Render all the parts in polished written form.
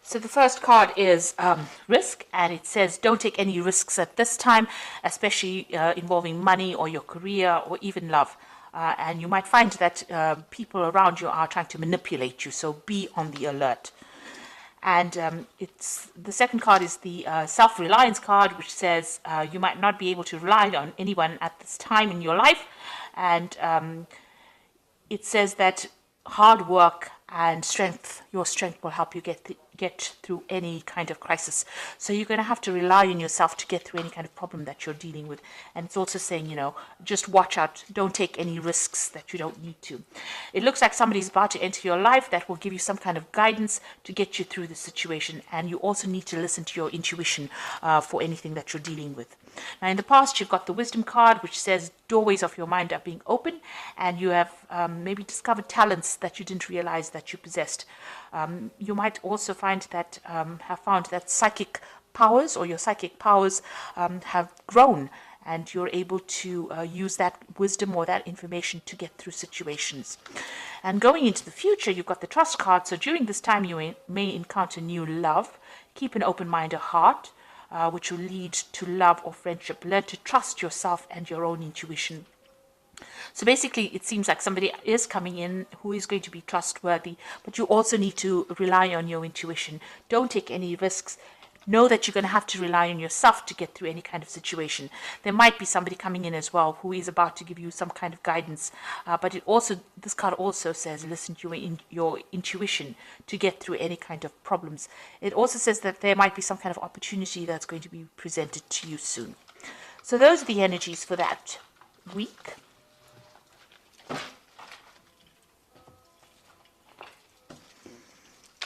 So the first card is risk, and it says don't take any risks at this time, especially involving money or your career or even love. And you might find that people around you are trying to manipulate you, so be on the alert. And it's the second card is the self-reliance card, which says you might not be able to rely on anyone at this time in your life, and it says that hard work and your strength will help you get through any kind of crisis. So you're going to have to rely on yourself to get through any kind of problem that you're dealing with. And it's also saying, just watch out, don't take any risks that you don't need to. It looks like somebody's about to enter your life that will give you some kind of guidance to get you through the situation. And you also need to listen to your intuition for anything that you're dealing with. Now, in the past, you've got the wisdom card, which says doorways of your mind are being open, and you have maybe discovered talents that you didn't realize that you possessed. You might also find that have found that psychic powers or your psychic powers have grown, and you're able to use that wisdom or that information to get through situations. And going into the future, you've got the trust card. So during this time, you may encounter new love. Keep an open mind or heart, which will lead to love or friendship. Learn to trust yourself and your own intuition. So basically, it seems like somebody is coming in who is going to be trustworthy, but you also need to rely on your intuition. Don't take any risks. Know that you're going to have to rely on yourself to get through any kind of situation. There might be somebody coming in as well who is about to give you some kind of guidance, but this card also says listen to your intuition to get through any kind of problems. It also says that there might be some kind of opportunity that's going to be presented to you soon. So those are the energies for that week.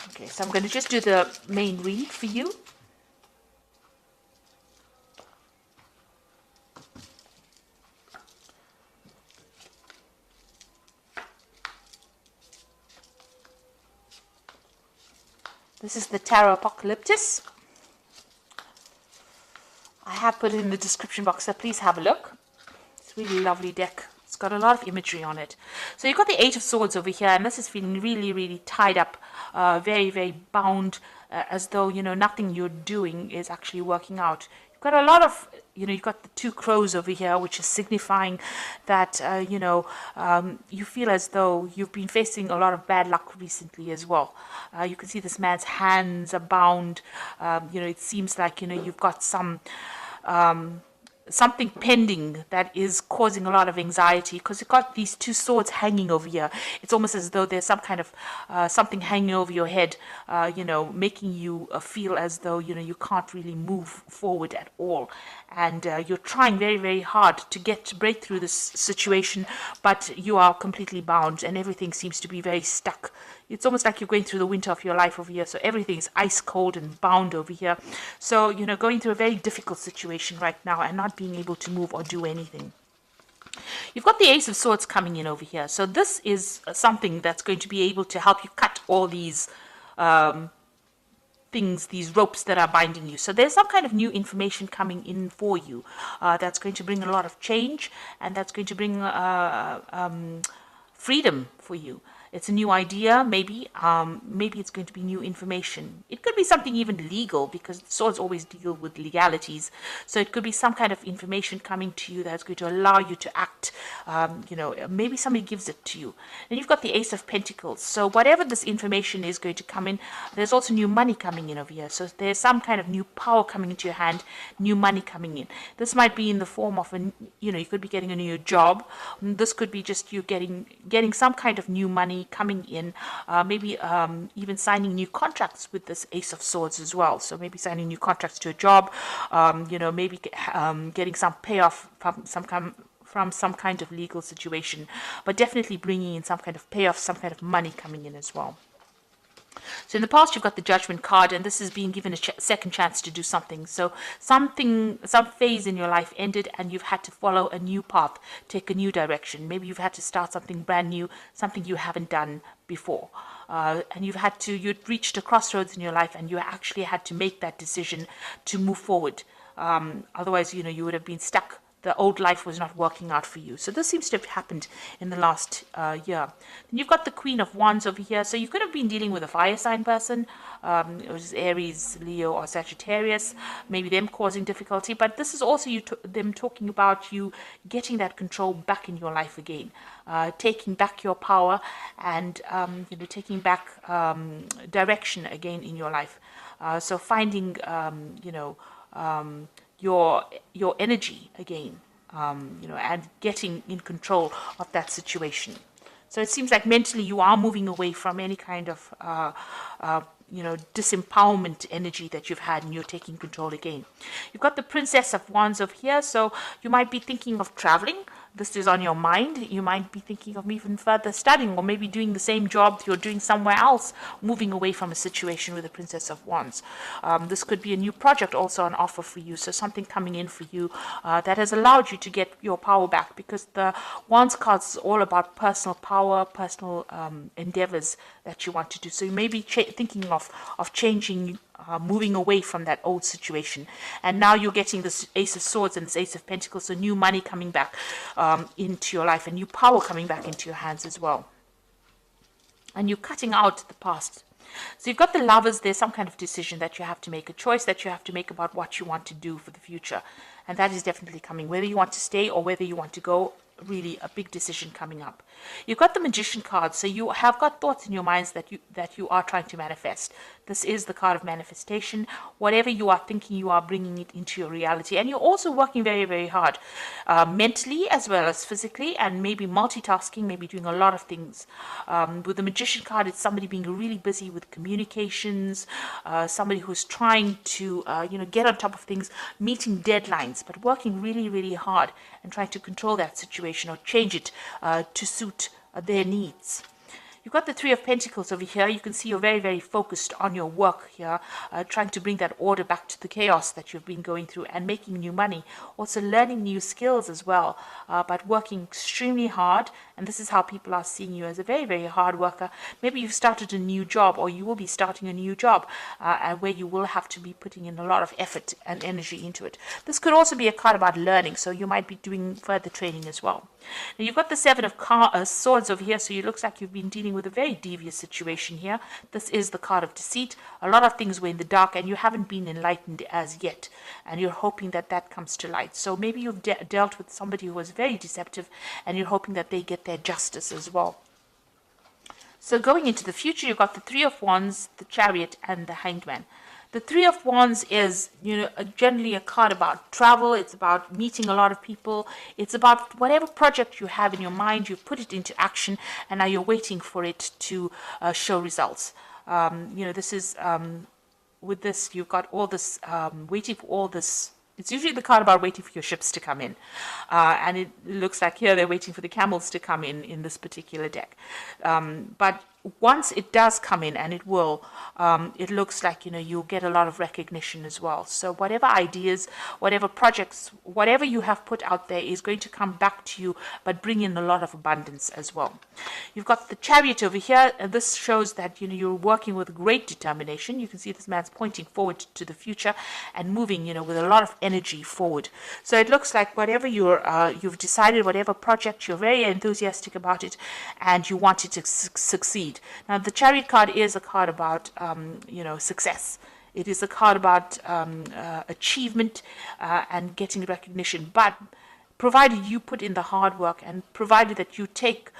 Okay, so I'm going to just do the main read for you. This is the Tarot Apocalyptus. I have put it in the description box, so please have a look. It's a really lovely deck. It's got a lot of imagery on it. So you've got the Eight of Swords over here, and this is feeling really, really tied up, very, very bound, as though, nothing you're doing is actually working out. You've got a lot of, you've got the Two Crows over here, which is signifying that, you feel as though you've been facing a lot of bad luck recently as well. You can see this man's hands are bound. It seems like, you've got something pending that is causing a lot of anxiety, because you've got these two swords hanging over here. It's almost as though there's some kind of something hanging over your head, making you feel as though, you can't really move forward at all. And you're trying very, very hard to break through this situation, but you are completely bound and everything seems to be very stuck. It's almost like you're going through the winter of your life over here. So everything is ice cold and bound over here. So, going through a very difficult situation right now and not being able to move or do anything. You've got the Ace of Swords coming in over here. So this is something that's going to be able to help you cut all these things, these ropes that are binding you. So there's some kind of new information coming in for you that's going to bring a lot of change, and that's going to bring freedom for you. It's a new idea, maybe it's going to be new information. It could be something even legal, because swords always deal with legalities. So it could be some kind of information coming to you that's going to allow you to act. Maybe somebody gives it to you. And you've got the Ace of Pentacles. So whatever this information is going to come in, there's also new money coming in over here. So there's some kind of new power coming into your hand, new money coming in. This might be in the form of you could be getting a new job. This could be just you getting some kind of new money coming in, maybe even signing new contracts with this Ace of Swords as well. So maybe signing new contracts to a job, maybe getting some payoff from some kind of legal situation, but definitely bringing in some kind of payoff, some kind of money coming in as well. So in the past, you've got the Judgment card, and this is being given a second chance to do something. So some phase in your life ended, and you've had to follow a new path, take a new direction. Maybe you've had to start something brand new, something you haven't done before. And you'd reached a crossroads in your life, and you actually had to make that decision to move forward. Otherwise, you would have been stuck the old life was not working out for you. So this seems to have happened in the last year. Then you've got the Queen of Wands over here. So you could have been dealing with a fire sign person, it was Aries, Leo, or Sagittarius, maybe them causing difficulty. But this is also them talking about you getting that control back in your life again, taking back your power, and taking back direction again in your life. So finding your energy again, and getting in control of that situation. So it seems like mentally you are moving away from any kind of disempowerment energy that you've had, and you're taking control again. You've got the Princess of Wands over here, so you might be thinking of traveling. This is on your mind. You might be thinking of even further studying, or maybe doing the same job you're doing somewhere else, moving away from a situation with the Princess of Wands. This could be a new project also on offer for you, so something coming in for you that has allowed you to get your power back, because the Wands card is all about personal power, personal endeavors that you want to do. So you may be thinking of changing, moving away from that old situation, and now you're getting this Ace of Swords and this Ace of Pentacles, so new money coming back into your life, and new power coming back into your hands as well, and you're cutting out the past. So you've got the Lovers. There's some kind of decision that you have to make, a choice that you have to make about what you want to do for the future, and that is definitely coming, whether you want to stay or whether you want to go. Really a big decision coming up. You've got the Magician card, so you have got thoughts in your minds that you are trying to manifest. This is the card of manifestation. Whatever you are thinking, you are bringing it into your reality, and you're also working very, very hard, mentally as well as physically, and maybe multitasking, maybe doing a lot of things. With the Magician card, it's somebody being really busy with communications, somebody who's trying to get on top of things, meeting deadlines, but working really, really hard and trying to control that situation or change it to suit their needs. You've got the Three of Pentacles over here. You can see you're very, very focused on your work here, trying to bring that order back to the chaos that you've been going through, and making new money. Also learning new skills as well, but working extremely hard. And this is how people are seeing you, as a very, very hard worker. Maybe you've started a new job, or you will be starting a new job, where you will have to be putting in a lot of effort and energy into it. This could also be a card about learning, so you might be doing further training as well. Now you've got the Seven of Swords over here, so it looks like you've been dealing with a very devious situation here. This is the card of deceit. A lot of things were in the dark, and you haven't been enlightened as yet, and you're hoping that that comes to light. So maybe you've dealt with somebody who was very deceptive, and you're hoping that they get their justice as well. So going into the future, you've got the Three of Wands, the Chariot, and the Hanged Man. The Three of Wands is, generally a card about travel. It's about meeting a lot of people. It's about whatever project you have in your mind, you've put it into action, and now you're waiting for it to show results. This is, with this, you've got all this, waiting for all this. It's usually the card about waiting for your ships to come in. And it looks like here they're waiting for the camels to come in this particular deck. But once it does come in, and it will, it looks like, you'll get a lot of recognition as well. So whatever ideas, whatever projects, whatever you have put out there is going to come back to you, but bring in a lot of abundance as well. You've got the Chariot over here, and this shows that, you're working with great determination. You can see this man's pointing forward to the future and moving, with a lot of energy forward. So it looks like whatever you've decided, whatever project, you're very enthusiastic about it, and you want it to succeed. Now, the Chariot card is a card about, success. It is a card about achievement and getting recognition. But provided you put in the hard work, and provided that you take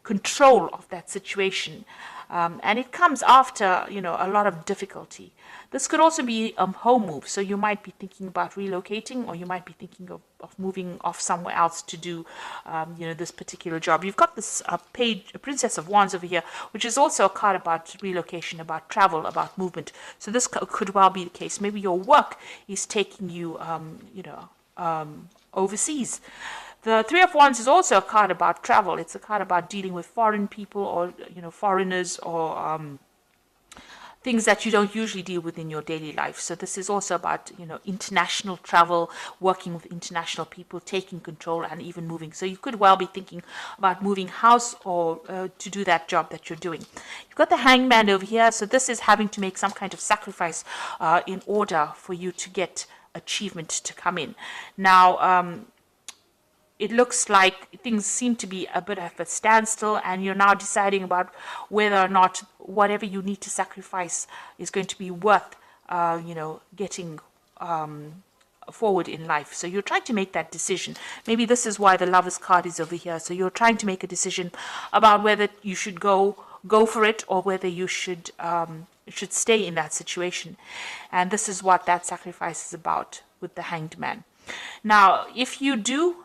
control of that situation, and it comes after, a lot of difficulty. This could also be a home move, so you might be thinking about relocating, or you might be thinking of moving off somewhere else to do, this particular job. You've got this Princess of Wands over here, which is also a card about relocation, about travel, about movement. So this could well be the case. Maybe your work is taking you, overseas. The Three of Wands is also a card about travel. It's a card about dealing with foreign people, or, foreigners, or things that you don't usually deal with in your daily life. So this is also about, international travel, working with international people, taking control, and even moving. So you could well be thinking about moving house, or to do that job that you're doing. You've got the Hanged Man over here. So this is having to make some kind of sacrifice in order for you to get achievement to come in. Now, it looks like things seem to be a bit of a standstill, and you're now deciding about whether or not whatever you need to sacrifice is going to be worth, getting forward in life. So you're trying to make that decision. Maybe this is why the Lovers card is over here. So you're trying to make a decision about whether you should go for it, or whether you should stay in that situation. And this is what that sacrifice is about with the Hanged Man. Now, if you do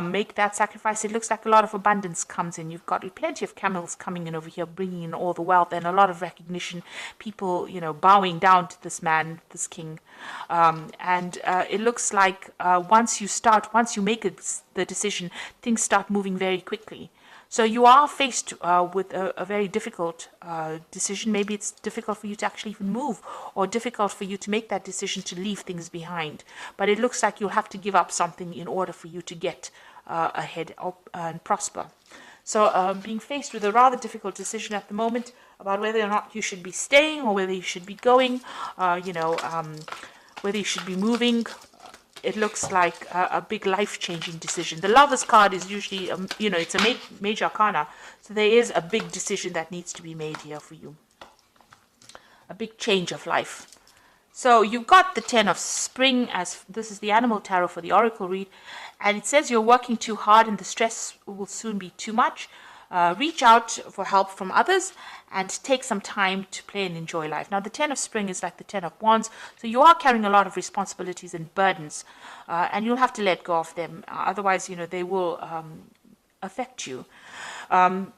make that sacrifice, it looks like a lot of abundance comes in. You've got plenty of camels coming in over here, bringing in all the wealth, and a lot of recognition. People, bowing down to this man, this king. And it looks like once you make the decision, things start moving very quickly. So you are faced with a very difficult decision. Maybe it's difficult for you to actually even move, or difficult for you to make that decision to leave things behind. But it looks like you'll have to give up something in order for you to get ahead and prosper. So being faced with a rather difficult decision at the moment about whether or not you should be staying, or whether you should be going, whether you should be moving. It looks like a big life-changing decision. The Lovers card is usually, it's a major arcana. So there is a big decision that needs to be made here for you. A big change of life. So you've got the 10 of Spring, as this is the animal tarot for the oracle read. And it says you're working too hard and the stress will soon be too much. Reach out for help from others and take some time to play and enjoy life. Now, the 10 of Spring is like the 10 of Wands, so you are carrying a lot of responsibilities and burdens, and you'll have to let go of them. Otherwise, they will affect you.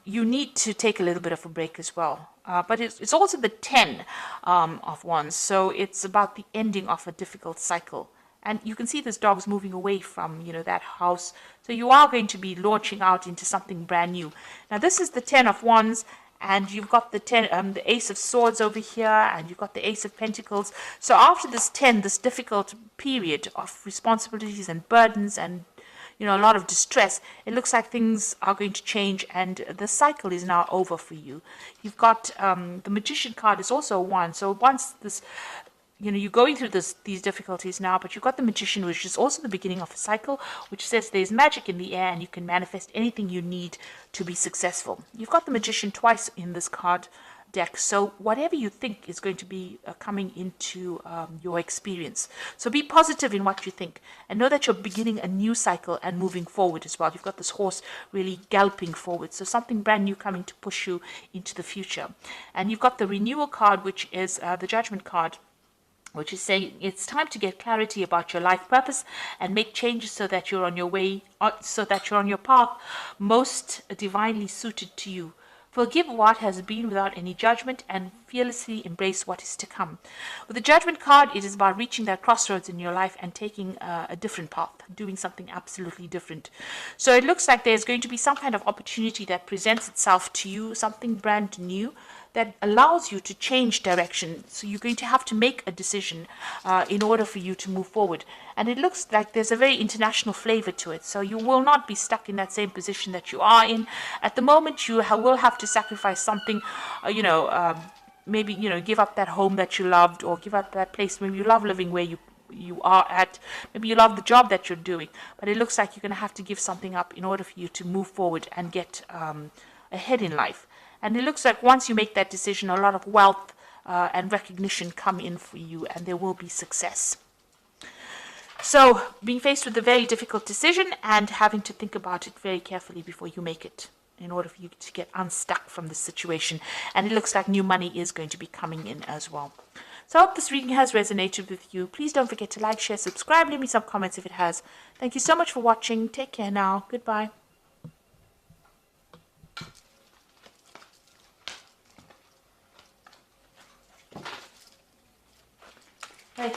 You need to take a little bit of a break as well. But it's also the 10 of Wands, so it's about the ending of a difficult cycle. And you can see this dog's moving away from, that house. So you are going to be launching out into something brand new. Now, this is the 10 of Wands, and you've got the Ace of Swords over here, and you've got the Ace of Pentacles. So after this difficult period of responsibilities and burdens and, a lot of distress, it looks like things are going to change, and the cycle is now over for you. You've got the Magician card is also one. So once this... you're going through these difficulties now, but you've got the Magician, which is also the beginning of a cycle, which says there's magic in the air and you can manifest anything you need to be successful. You've got the Magician twice in this card deck, so whatever you think is going to be coming into your experience. So be positive in what you think, and know that you're beginning a new cycle and moving forward as well. You've got this horse really galloping forward, so something brand new coming to push you into the future. And you've got the Renewal card, which is the Judgment card, which is saying it's time to get clarity about your life purpose and make changes so that you're on your way, so that you're on your path most divinely suited to you. Forgive what has been without any judgment and fearlessly embrace what is to come. With the Judgment card, it is about reaching that crossroads in your life and taking a different path, doing something absolutely different. So it looks like there's going to be some kind of opportunity that presents itself to you, something brand new, that allows you to change direction. So you're going to have to make a decision in order for you to move forward. And it looks like there's a very international flavor to it. So you will not be stuck in that same position that you are in. At the moment, you will have to sacrifice something, maybe, give up that home that you loved, or give up that place. Maybe you love living where you are at. Maybe you love the job that you're doing. But it looks like you're going to have to give something up in order for you to move forward and get ahead in life. And it looks like once you make that decision, a lot of wealth and recognition come in for you, and there will be success. So being faced with a very difficult decision and having to think about it very carefully before you make it, in order for you to get unstuck from this situation. And it looks like new money is going to be coming in as well. So I hope this reading has resonated with you. Please don't forget to like, share, subscribe, leave me some comments if it has. Thank you so much for watching. Take care now. Goodbye. Hey.